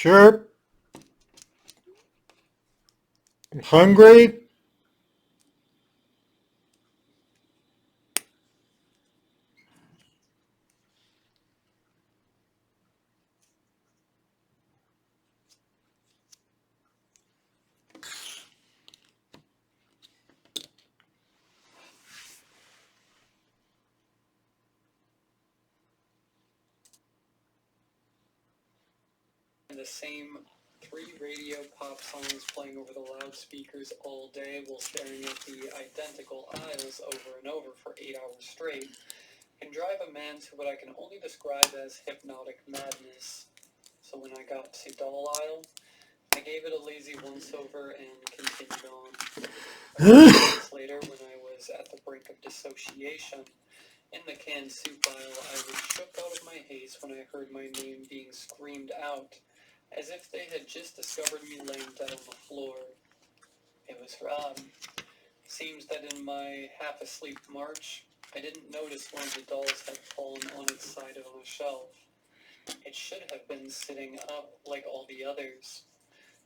Chirp. Hungry? The same three radio pop songs playing over the loudspeakers all day while staring at the identical aisles over and over for 8 hours straight can drive a man to what I can only describe as hypnotic madness. So when I got to doll aisle, I gave it a lazy once-over and continued on. A couple minutes later, when I was at the brink of dissociation, in the canned soup aisle, I was shook out of my haze when I heard my name being screamed out, as if they had just discovered me laying dead on the floor. It was Rob. Seems that in my half-asleep march, I didn't notice one of the dolls had fallen on its side on a shelf. It should have been sitting up like all the others.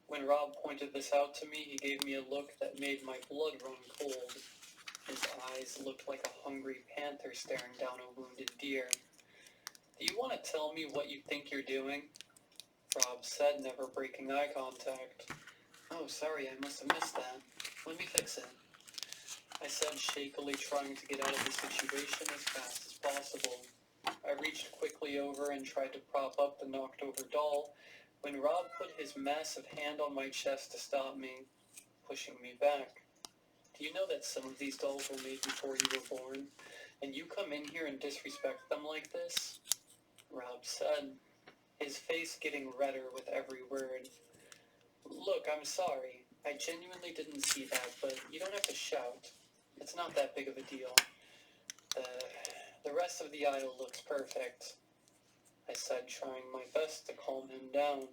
When Rob pointed this out to me, he gave me a look that made my blood run cold. His eyes looked like a hungry panther staring down a wounded deer. "Do you want to tell me what you think you're doing?" Rob said, never breaking eye contact. "Oh, sorry, I must have missed that. Let me fix it," I said, shakily, trying to get out of the situation as fast as possible. I reached quickly over and tried to prop up the knocked-over doll when Rob put his massive hand on my chest to stop me, pushing me back. "Do you know that some of these dolls were made before you were born, and you come in here and disrespect them like this?" Rob said, his face getting redder with every word. "Look, I'm sorry. I genuinely didn't see that, but you don't have to shout. It's not that big of a deal. The rest of the aisle looks perfect," I said, trying my best to calm him down.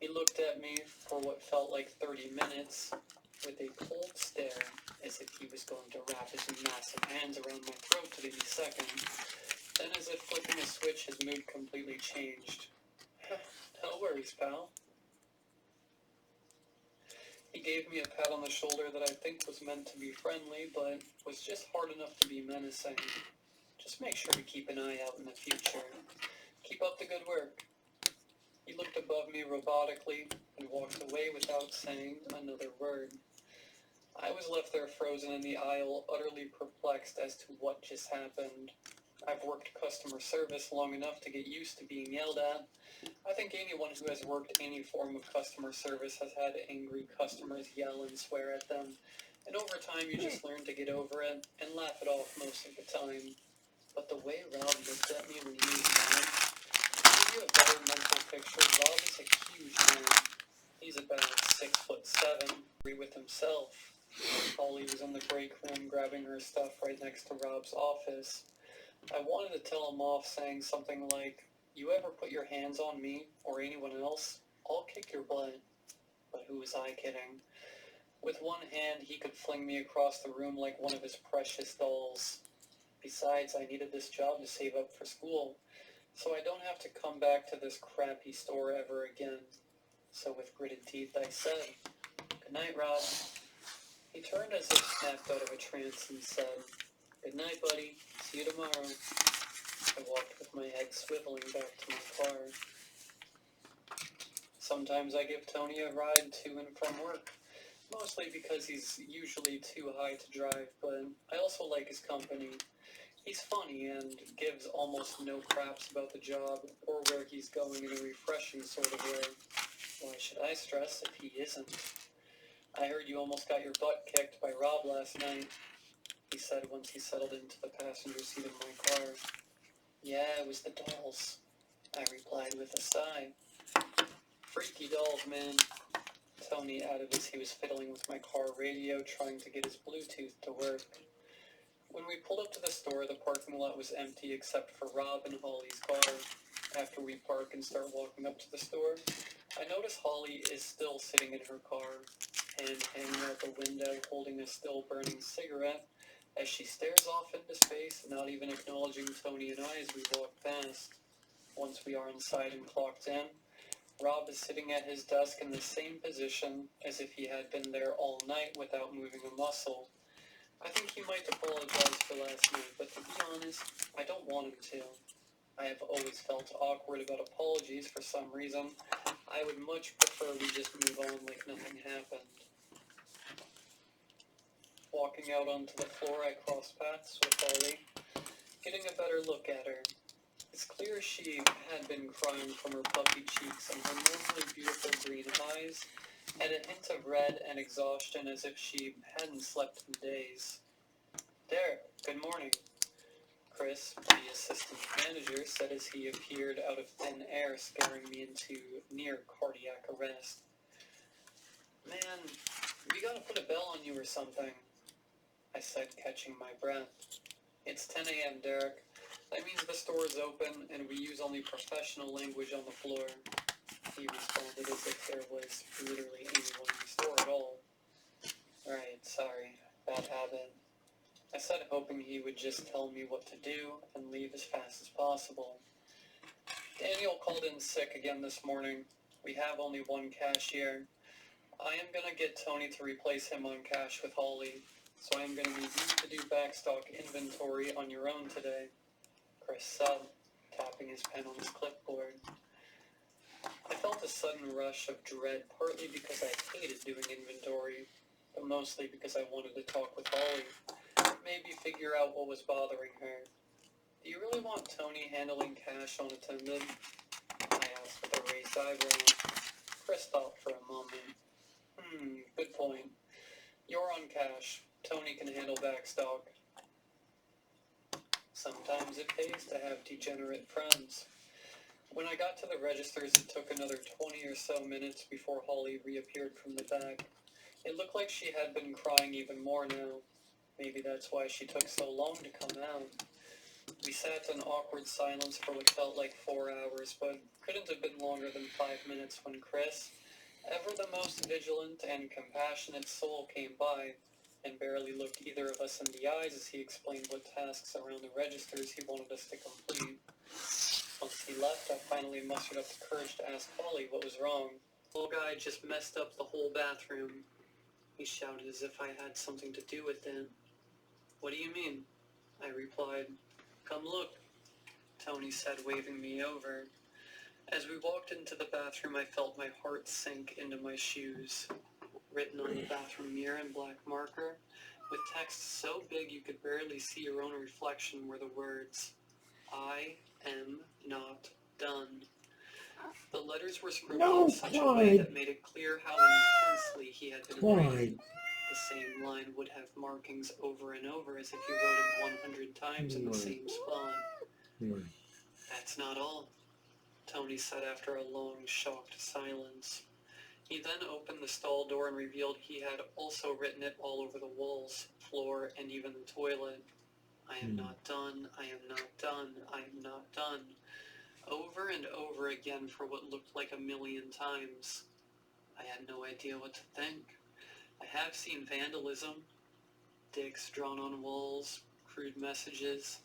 He looked at me for what felt like 30 minutes with a cold stare, as if he was going to wrap his massive hands around my throat at any second. Then, as if flipping a switch, his mood completely changed. "No worries, pal." He gave me a pat on the shoulder that I think was meant to be friendly, but was just hard enough to be menacing. "Just make sure to keep an eye out in the future. Keep up the good work." He looked above me robotically and walked away without saying another word. I was left there frozen in the aisle, utterly perplexed as to what just happened. I've worked customer service long enough to get used to being yelled at. I think anyone who has worked any form of customer service has had angry customers yell and swear at them, and over time you just learn to get over it and laugh it off most of the time. But the way Rob looked at me when he was mad, to give you a better mental picture, Rob is a huge man. He's about 6'7", with himself. Holly was in the break room grabbing her stuff right next to Rob's office. I wanted to tell him off, saying something like, "You ever put your hands on me or anyone else, I'll kick your butt." But who was I kidding? With one hand, he could fling me across the room like one of his precious dolls. Besides, I needed this job to save up for school, so I don't have to come back to this crappy store ever again. So with gritted teeth, I said, "Good night, Rob." He turned as if snapped out of a trance and said, "Good night, buddy. See you tomorrow." I walked with my head swiveling back to my car. Sometimes I give Tony a ride to and from work, mostly because he's usually too high to drive, but I also like his company. He's funny and gives almost no craps about the job or where he's going in a refreshing sort of way. Why should I stress if he isn't? "I heard you almost got your butt kicked by Rob last night," he said once he settled into the passenger seat of my car. "Yeah, it was the dolls," I replied with a sigh. "Freaky dolls, man," Tony added as he was fiddling with my car radio, trying to get his Bluetooth to work. When we pulled up to the store, the parking lot was empty except for Rob and Holly's car. After we park and start walking up to the store, I notice Holly is still sitting in her car, hand hanging out the window, holding a still burning cigarette, as she stares off into space, not even acknowledging Tony and I as we walk past. Once we are inside and clocked in, Rob is sitting at his desk in the same position as if he had been there all night without moving a muscle. I think he might apologize for last night, but to be honest, I don't want him to. I have always felt awkward about apologies for some reason. I would much prefer we just move on like nothing happened. Walking out onto the floor, I crossed paths with Holly, getting a better look at her. It's clear she had been crying from her puffy cheeks, and her normally beautiful green eyes had a hint of red and exhaustion as if she hadn't slept in days. There, good morning, Chris, the assistant manager, said as he appeared out of thin air, scaring me into near cardiac arrest. Man, we gotta put a bell on you or something, I said, catching my breath. It's 10 a.m., Derek. That means the store is open and we use only professional language on the floor. He responded as if there was literally anyone in the store at all. Right, sorry. Bad habit. I said, hoping he would just tell me what to do and leave as fast as possible. Daniel called in sick again this morning. We have only one cashier. I am going to get Tony to replace him on cash with Holly, so I am going to need you to do backstock inventory on your own today, Chris said, tapping his pen on his clipboard. I felt a sudden rush of dread, partly because I hated doing inventory, but mostly because I wanted to talk with Holly, maybe figure out what was bothering her. Do you really want Tony handling cash unattended? I asked with a raised eyebrow. Chris thought for a moment. Good point. You're on cash. Tony can handle backstock. Sometimes it pays to have degenerate friends. When I got to the registers, it took another 20 or so minutes before Holly reappeared from the back. It looked like she had been crying even more now. Maybe that's why she took so long to come out. We sat in awkward silence for what felt like 4 hours, but couldn't have been longer than 5 minutes when Chris, ever the most vigilant and compassionate soul, came by and barely looked either of us in the eyes as he explained what tasks around the registers he wanted us to complete. Once he left, I finally mustered up the courage to ask Holly what was wrong. The little guy just messed up the whole bathroom, he shouted as if I had something to do with it. What do you mean? I replied. Come look, Tony said, waving me over. As we walked into the bathroom, I felt my heart sink into my shoes. Written on the bathroom mirror in black marker, with text so big you could barely see your own reflection, were the words, I am not done. The letters were scribbled in such a way that made it clear how intensely he had been writing. The same line would have markings over and over as if he wrote it 100 times in the same spot. That's not all, Tony said after a long, shocked silence. He then opened the stall door and revealed he had also written it all over the walls, floor, and even the toilet. I am not done, I am not done, I am not done. Over and over again for what looked like 1,000,000 times. I had no idea what to think. I have seen vandalism, dicks drawn on walls, crude messages,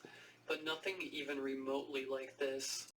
but nothing even remotely like this.